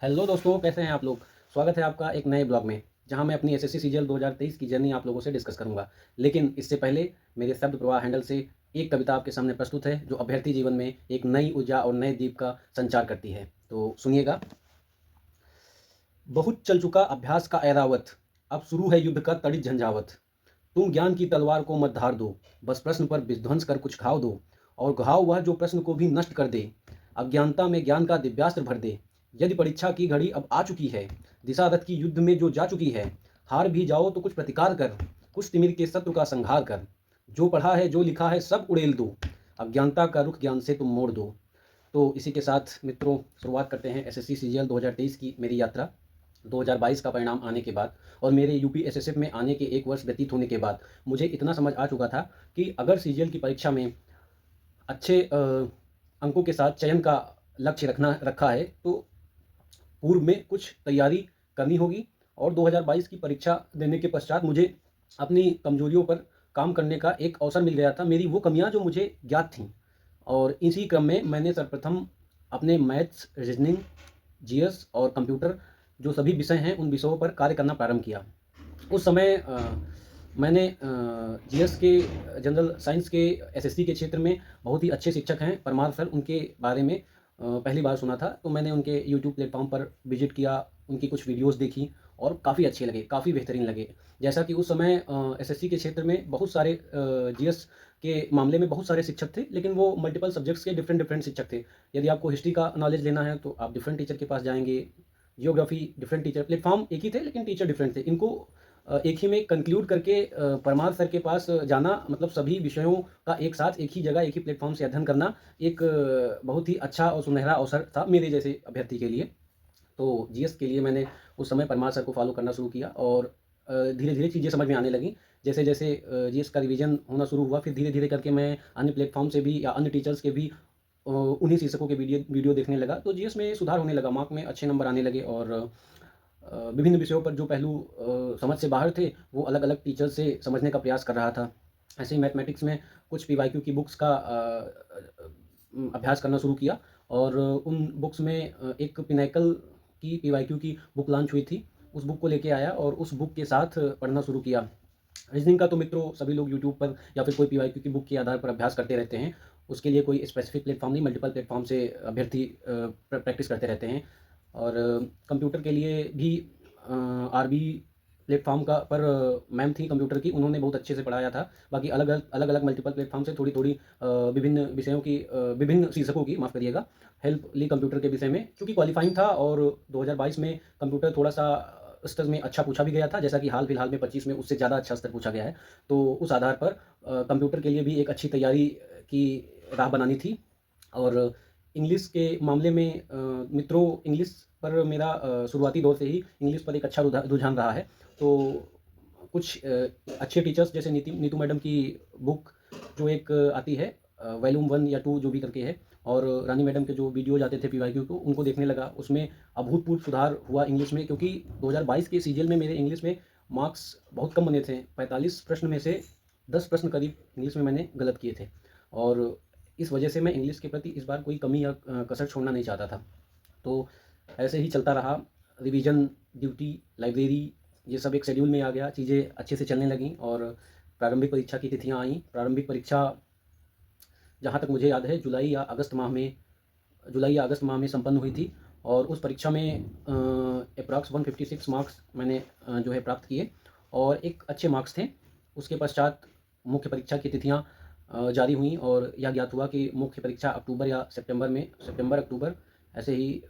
Hello दोस्तों, कैसे हैं आप लोग? स्वागत है आपका एक नए ब्लॉग में, जहां मैं अपनी एसएससी सीजीएल 2023 की जर्नी आप लोगों से डिस्कस करूंगा। लेकिन इससे पहले मेरे शब्द प्रवाह हैंडल से एक कविता आपके सामने प्रस्तुत है, जो अभ्यर्थी जीवन में एक नई ऊर्जा और नए दीप का संचार करती है। तो सुनिएगा। बहुत चल चुका अभ्यास का ऐरावत, अब शुरू है युद्ध का तड़ित झंझावत। तुम ज्ञान की तलवार को मत धार दो, बस प्रश्न पर विध्वंस कर कुछ घाव दो। और घाव वह जो प्रश्न को भी नष्ट कर दे, अज्ञानता में ज्ञान का दिव्यास्त्र भर दे। यदि परीक्षा की घड़ी अब आ चुकी है, दिशा रथ की युद्ध में जो जा चुकी है, हार भी जाओ तो कुछ प्रतिकार कर, कुछ तिमिर के शत्रु का संहार कर। जो पढ़ा है जो लिखा है सब उड़ेल दो, अज्ञानता का रुख ज्ञान से तुम मोड़ दो। तो इसी के साथ मित्रों, शुरुआत करते हैं एसएससी सीजीएल 2023 की मेरी यात्रा। 2022 का परिणाम आने के बाद और मेरे यूपी एसएसएफ में आने के 1 वर्ष व्यतीत होने के बाद मुझे इतना समझ आ चुका था कि अगर सीजीएल की परीक्षा में अच्छे अंकों के साथ चयन का लक्ष्य रखा है, तो पूर्व में कुछ तैयारी करनी होगी। और 2022 की परीक्षा देने के पश्चात मुझे अपनी कमजोरियों पर काम करने का एक अवसर मिल गया था, मेरी वो कमियां जो मुझे ज्ञात थीं। और इसी क्रम में मैंने सर्वप्रथम अपने मैथ्स, रीजनिंग, जीएस और कंप्यूटर जो सभी विषय हैं, उन विषयों पर कार्य करना प्रारंभ किया। उस समय मैंने जीएस के, जनरल साइंस के, एसएससी के क्षेत्र में बहुत ही अच्छे शिक्षक हैं परमार सर, उनके बारे में पहली बार सुना था। तो मैंने उनके यूट्यूब प्लेटफॉर्म पर विजिट किया, उनकी कुछ वीडियोस देखी और काफ़ी अच्छे लगे, काफ़ी बेहतरीन लगे। जैसा कि उस समय एसएससी के क्षेत्र में बहुत सारे जीएस के मामले में बहुत सारे शिक्षक थे, लेकिन वो मल्टीपल सब्जेक्ट्स के डिफरेंट डिफरेंट शिक्षक थे। यदि आपको हिस्ट्री का नॉलेज लेना है तो आप डिफरेंट टीचर के पास जाएंगे, जियोग्राफी डिफरेंट टीचर, प्लेटफॉर्म एक ही थे लेकिन टीचर डिफरेंट थे। इनको एक ही में कंक्लूड करके परमार सर के पास जाना, मतलब सभी विषयों का एक साथ एक ही जगह एक ही प्लेटफॉर्म से अध्ययन करना, एक बहुत ही अच्छा और सुनहरा अवसर था मेरे जैसे अभ्यर्थी के लिए। तो जीएस के लिए मैंने उस समय परमार सर को फॉलो करना शुरू किया और धीरे धीरे चीज़ें समझ में आने लगी। जैसे जैसे जीएस का रिवीजन होना शुरू हुआ, फिर धीरे धीरे करके मैं अन्य प्लेटफॉर्म से भी या अन्य टीचर्स के भी उन्हीं शिक्षकों के वीडियो वीडियो देखने लगा। तो जीएस में सुधार होने लगा, मार्क में अच्छे नंबर आने लगे और विभिन्न विषयों पर जो पहलू समझ से बाहर थे, वो अलग अलग टीचर से समझने का प्रयास कर रहा था। ऐसे ही मैथमेटिक्स में कुछ पीवाईक्यू की बुक्स का अभ्यास करना शुरू किया और उन बुक्स में एक पिनैकल की पीवाईक्यू की बुक लॉन्च हुई थी, उस बुक को लेके आया और उस बुक के साथ पढ़ना शुरू किया। रीजनिंग का तो मित्रों सभी लोग यूट्यूब पर या फिर कोई पीवाईक्यू की बुक के आधार पर अभ्यास करते रहते हैं। उसके लिए कोई स्पेसिफिक प्लेटफॉर्म नहीं, मल्टीपल प्लेटफॉर्म से अभ्यर्थी प्रैक्टिस करते रहते हैं। और कंप्यूटर के लिए भी आरबी प्लेटफॉर्म का पर मैम थी कंप्यूटर की, उन्होंने बहुत अच्छे से पढ़ाया था। बाकी अलग अलग अलग मल्टीपल प्लेटफॉर्म से थोड़ी थोड़ी विभिन्न विषयों की, विभिन्न शीर्षकों की, माफ़ करिएगा, हेल्प ली कंप्यूटर के विषय में, क्योंकि क्वालिफाइंग था। और 2022 में कंप्यूटर थोड़ा सा स्तर में अच्छा पूछा भी गया था, जैसा कि हाल फिलहाल में 25 में उससे ज़्यादा अच्छा स्तर पूछा गया है। तो उस आधार पर कंप्यूटर के लिए भी एक अच्छी तैयारी की राह बनानी थी। और इंग्लिश के मामले में मित्रों, इंग्लिश पर मेरा शुरुआती दौर से ही इंग्लिश पर एक अच्छा रुझान रहा है। तो कुछ अच्छे टीचर्स जैसे नीतू मैडम की बुक जो एक आती है, वॉल्यूम 1 या 2 जो भी करके है, और रानी मैडम के जो वीडियोज आते थे पीवाईक्यू को, उनको देखने लगा। उसमें अभूतपूर्व सुधार हुआ इंग्लिश में, क्योंकि 2022 के सीजीएल में मेरे इंग्लिश में मार्क्स बहुत कम बने थे। 45 प्रश्न में से 10 प्रश्न करीब इंग्लिश में मैंने गलत किए थे। और इस वजह से मैं इंग्लिश के प्रति इस बार कोई कमी या कसर छोड़ना नहीं चाहता था। तो ऐसे ही चलता रहा, रिवीजन, ड्यूटी, लाइब्रेरी, ये सब एक शेड्यूल में आ गया, चीज़ें अच्छे से चलने लगीं। और प्रारंभिक परीक्षा की तिथियां आईं। प्रारंभिक परीक्षा, जहाँ तक मुझे याद है, जुलाई या अगस्त माह में संपन्न हुई थी। और उस परीक्षा में अप्रॉक्स 156 मार्क्स मैंने जो है प्राप्त किए और एक अच्छे मार्क्स थे। उसके पश्चात मुख्य परीक्षा की तिथियां जारी हुई और यह ज्ञात हुआ कि मुख्य परीक्षा अक्टूबर या सितंबर अक्टूबर ऐसे ही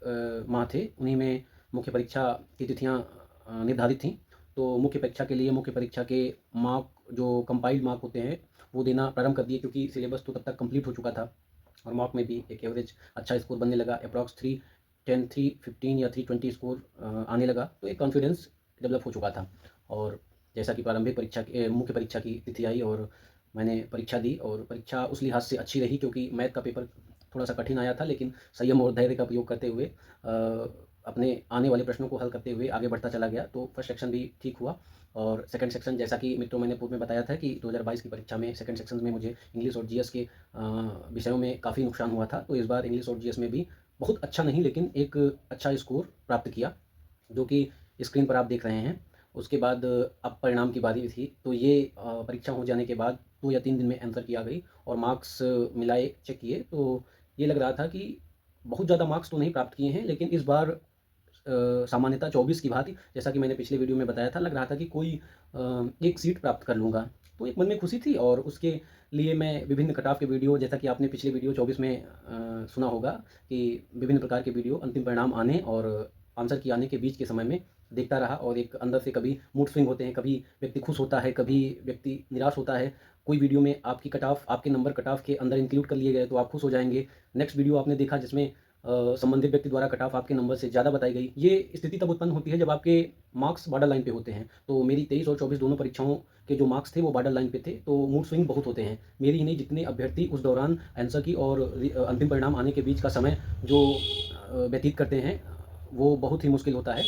माह थे, उन्हीं में मुख्य परीक्षा की तिथियां निर्धारित थीं। तो मुख्य परीक्षा के लिए मुख्य परीक्षा के मार्क, जो कंपाइल्ड मार्क होते हैं, वो देना प्रारंभ कर दिए, क्योंकि सिलेबस तो तब तक कंप्लीट हो चुका था और मार्क में भी एक एवरेज अच्छा स्कोर बनने लगा। अप्रॉक्स 310, 315 या 320 स्कोर आने लगा। तो एक कॉन्फिडेंस डेवलप हो चुका था। और जैसा कि प्रारंभिक परीक्षा की, मुख्य परीक्षा की तिथि आई और मैंने परीक्षा दी, और परीक्षा उस लिहाज से अच्छी रही क्योंकि मैथ का पेपर थोड़ा सा कठिन आया था, लेकिन संयम और धैर्य का उपयोग करते हुए अपने आने वाले प्रश्नों को हल करते हुए आगे बढ़ता चला गया। तो फर्स्ट सेक्शन भी ठीक हुआ। और सेकंड सेक्शन, जैसा कि मित्रों मैंने पूर्व में बताया था कि 2022 की परीक्षा में सेकंड सेक्शन में मुझे इंग्लिश और जीएस के विषयों में काफ़ी नुकसान हुआ था। तो इस बार इंग्लिश और जीएस में भी बहुत अच्छा नहीं लेकिन एक अच्छा स्कोर प्राप्त किया, जो कि स्क्रीन पर आप देख रहे हैं। उसके बाद अब परिणाम की बारी थी, तो ये परीक्षा हो जाने के बाद 2 या 3 दिन में आंसर की आ गई और मार्क्स मिलाए, चेक किए, तो ये लग रहा था कि बहुत ज़्यादा मार्क्स तो नहीं प्राप्त किए हैं, लेकिन इस बार सामान्यतः 24 की भांति, जैसा कि मैंने पिछले वीडियो में बताया था, लग रहा था कि कोई एक सीट प्राप्त कर लूँगा। तो एक मन में खुशी थी और उसके लिए मैं विभिन्न कट-ऑफ के वीडियो, जैसा कि आपने पिछले वीडियो 24 में सुना होगा कि विभिन्न प्रकार के वीडियो अंतिम परिणाम आने और आंसर की आने के बीच के समय में देखता रहा और एक अंदर से कभी मूड स्विंग होते हैं, कभी व्यक्ति खुश होता है, कभी व्यक्ति निराश होता है। कोई वीडियो में आपकी कट-ऑफ, आपके नंबर कट-ऑफ के अंदर इंक्लूड कर लिए गए तो आप खुश हो जाएँगे। नेक्स्ट वीडियो आपने देखा जिसमें संबंधित व्यक्ति द्वारा कट ऑफ आपके नंबर से ज़्यादा बताई गई। ये स्थिति तब उत्पन्न होती है जब आपके मार्क्स बॉर्डर लाइन पे होते हैं। तो मेरी 23 और 24 दोनों परीक्षाओं के जो मार्क्स थे वो बॉर्डर लाइन पे थे, तो मूड स्विंग बहुत होते हैं। मेरी ही नहीं, जितने अभ्यर्थी उस दौरान आंसर की और अंतिम परिणाम आने के बीच का समय जो व्यतीत करते हैं, वो बहुत ही मुश्किल होता है।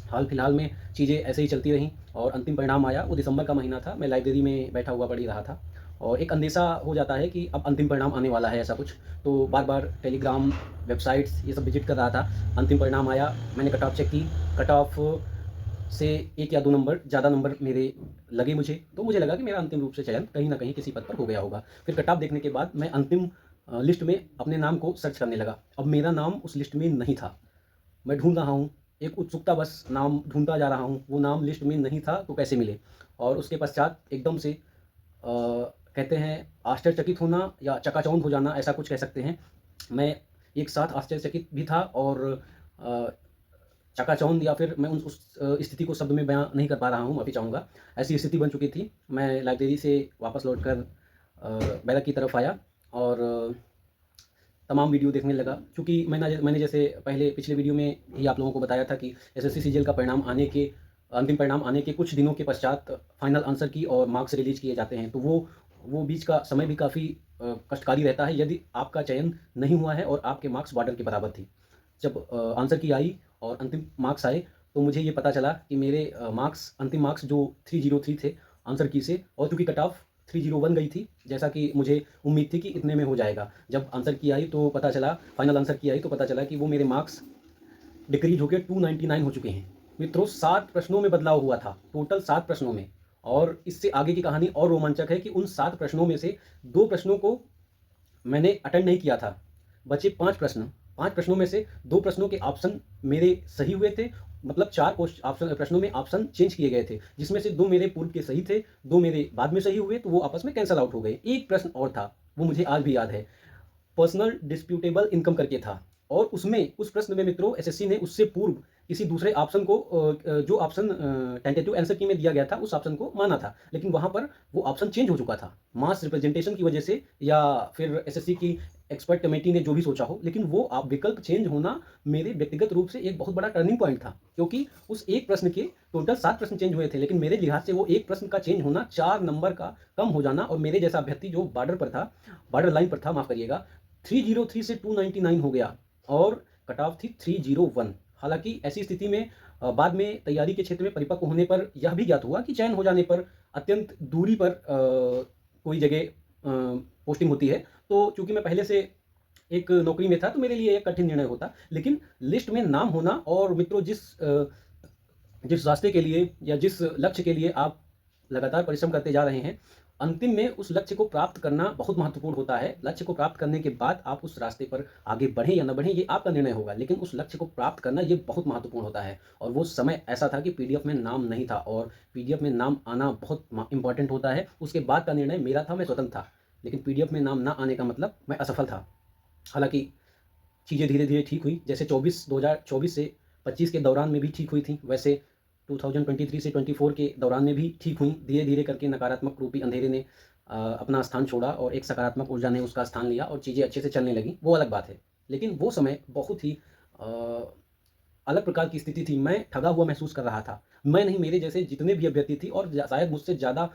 हाल-फिलहाल में चीज़ें ऐसे ही चलती रहीं और अंतिम परिणाम आया, वो दिसंबर का महीना था। मैं लाइब्रेरी में बैठा हुआ पढ़ ही रहा था और एक अंदेशा हो जाता है कि अब अंतिम परिणाम आने वाला है, ऐसा कुछ। तो बार-बार टेलीग्राम, वेबसाइट्स ये सब विज़िट कर रहा था। अंतिम परिणाम आया, मैंने कट ऑफ चेक की, कट ऑफ से 1 या 2 नंबर ज़्यादा नंबर मेरे लगे मुझे, तो मुझे लगा कि मेरा अंतिम रूप से चयन कहीं न कहीं किसी पद पर हो गया होगा। फिर कट ऑफ देखने के बाद मैं अंतिम लिस्ट में अपने नाम को सर्च करने लगा। अब मेरा नाम उस लिस्ट में नहीं था। मैं ढूँढ रहा हूँ, एक उत्सुकतावश नाम ढूँढता जा रहा हूँ, वो नाम लिस्ट में नहीं था तो कैसे मिले? और उसके पश्चात एकदम से कहते हैं आश्चर्यचकित होना या चकाचौंध हो जाना, ऐसा कुछ कह सकते हैं। मैं एक साथ आश्चर्यचकित भी था और अ, चकाचौंध, या फिर मैं उस स्थिति को शब्द में बयाँ नहीं कर पा रहा हूँ, माफ़ी चाहूँगा। ऐसी स्थिति बन चुकी थी। मैं लाइब्रेरी से वापस लौटकर बैरक की तरफ आया और तमाम वीडियो देखने लगा, क्योंकि मैंने जैसे पहले पिछले वीडियो में ही आप लोगों को बताया था कि एसएससी सीजीएल का परिणाम आने के अंतिम परिणाम आने के कुछ दिनों के पश्चात फाइनल आंसर की और मार्क्स रिलीज़ किए जाते हैं। तो वो बीच का समय भी काफ़ी कष्टकारी रहता है यदि आपका चयन नहीं हुआ है और आपके मार्क्स बॉर्डर के बराबर थी। जब आंसर की आई और अंतिम मार्क्स आए, तो मुझे ये पता चला कि मेरे मार्क्स, अंतिम मार्क्स जो 303 थे आंसर की से, और चूँकि कट ऑफ 301 गई थी, जैसा कि मुझे उम्मीद थी कि इतने में हो जाएगा। जब आंसर की आई तो पता चला, फाइनल आंसर की आई तो पता चला कि वो मेरे मार्क्स डिक्रीज़ होके 299 हो चुके हैं। मित्रों, 7 प्रश्नों में बदलाव हुआ था, टोटल 7 प्रश्नों में। और इससे आगे की कहानी और रोमांचक है कि उन 7 प्रश्नों में से 2 प्रश्नों को मैंने अटेंड नहीं किया था। बचे 5 प्रश्न। 5 प्रश्नों में से 2 प्रश्नों के ऑप्शन मेरे सही हुए थे, मतलब 4 प्रश्नों में ऑप्शन चेंज किए गए थे, जिसमें से 2 मेरे पूर्व के सही थे, 2 मेरे बाद में सही हुए, तो वो आपस में कैंसल आउट हो गए। 1 प्रश्न और था, वो मुझे आज भी याद है। पर्सनल डिस्प्यूटेबल इनकम करके था और उसमें, उस प्रश्न में मित्रों, एसएससी ने उससे पूर्व किसी दूसरे ऑप्शन को जो ऑप्शन टेंटेटिव आंसर की में दिया गया था, उस ऑप्शन को माना था, लेकिन वहां पर वो ऑप्शन चेंज हो चुका था, मास रिप्रेजेंटेशन की वजह से, या फिर एसएससी की एक्सपर्ट कमेटी ने जो भी सोचा हो, लेकिन वो आप विकल्प चेंज होना मेरे व्यक्तिगत रूप से एक बहुत बड़ा टर्निंग पॉइंट था, क्योंकि उस एक प्रश्न के टोटल 7 प्रश्न चेंज हुए थे, लेकिन मेरे लिहाज से वो एक प्रश्न का चेंज होना, 4 नंबर का कम हो जाना, और मेरे जैसा अभ्यर्थी जो बॉर्डर पर था, बॉर्डर लाइन पर था, माफ करिएगा, 303 से 299 हो गया और कट ऑफ थी 301। हालांकि ऐसी स्थिति में बाद में तैयारी के क्षेत्र में परिपक्व होने पर यह भी ज्ञात हुआ कि चयन हो जाने पर अत्यंत दूरी पर कोई जगह पोस्टिंग होती है। तो चूंकि मैं पहले से एक नौकरी में था, तो मेरे लिए एक कठिन निर्णय होता, लेकिन लिस्ट में नाम होना, और मित्रों जिस रास्ते के लिए या जिस लक्ष्य के लिए आप लगातार परिश्रम करते जा रहे हैं, अंतिम में उस लक्ष्य को प्राप्त करना बहुत महत्वपूर्ण होता है। लक्ष्य को प्राप्त करने के बाद आप उस रास्ते पर आगे बढ़ें या ना बढ़ें, ये आपका निर्णय होगा, लेकिन उस लक्ष्य को प्राप्त करना ये बहुत महत्वपूर्ण होता है। और वो समय ऐसा था कि पीडीएफ में नाम नहीं था, और पीडीएफ में नाम आना बहुत इंपॉर्टेंट होता है। उसके बाद का निर्णय मेरा था, मैं स्वतंत्र था, लेकिन पीडीएफ में नाम ना आने का मतलब मैं असफल था। हालांकि चीज़ें धीरे-धीरे ठीक हुई, जैसे 2024 से 25 के दौरान में भी ठीक हुई थी, वैसे 2023 से 24 के दौरान में भी ठीक हुई। धीरे-धीरे करके नकारात्मक रूपी अंधेरे ने अपना स्थान छोड़ा और एक सकारात्मक ऊर्जा ने उसका स्थान लिया और चीज़ें अच्छे से चलने लगीं, वो अलग बात है। लेकिन वो समय बहुत ही अ, अलग प्रकार की स्थिति थी, मैं ठगा हुआ महसूस कर रहा था। मैं नहीं, मेरे जैसे जितने भी अभ्यर्थी थी, और शायद मुझसे ज़्यादा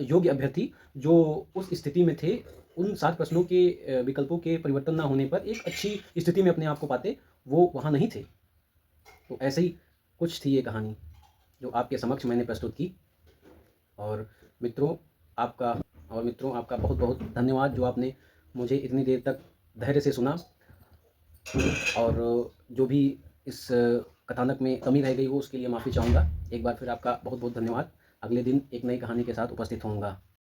योग्य अभ्यर्थी जो उस स्थिति में थे, उन 7 प्रश्नों के विकल्पों के परिवर्तन ना होने पर एक अच्छी स्थिति में अपने आप को पाते, वो वहाँ नहीं थे। तो ऐसे ही कुछ थी ये कहानी, जो आपके समक्ष मैंने प्रस्तुत की। और मित्रों आपका बहुत बहुत धन्यवाद, जो आपने मुझे इतनी देर तक धैर्य से सुना, और जो भी इस कथानक में कमी रह गई हो उसके लिए माफ़ी चाहूँगा। एक बार फिर आपका बहुत बहुत धन्यवाद। अगले दिन एक नई कहानी के साथ उपस्थित होऊँगा।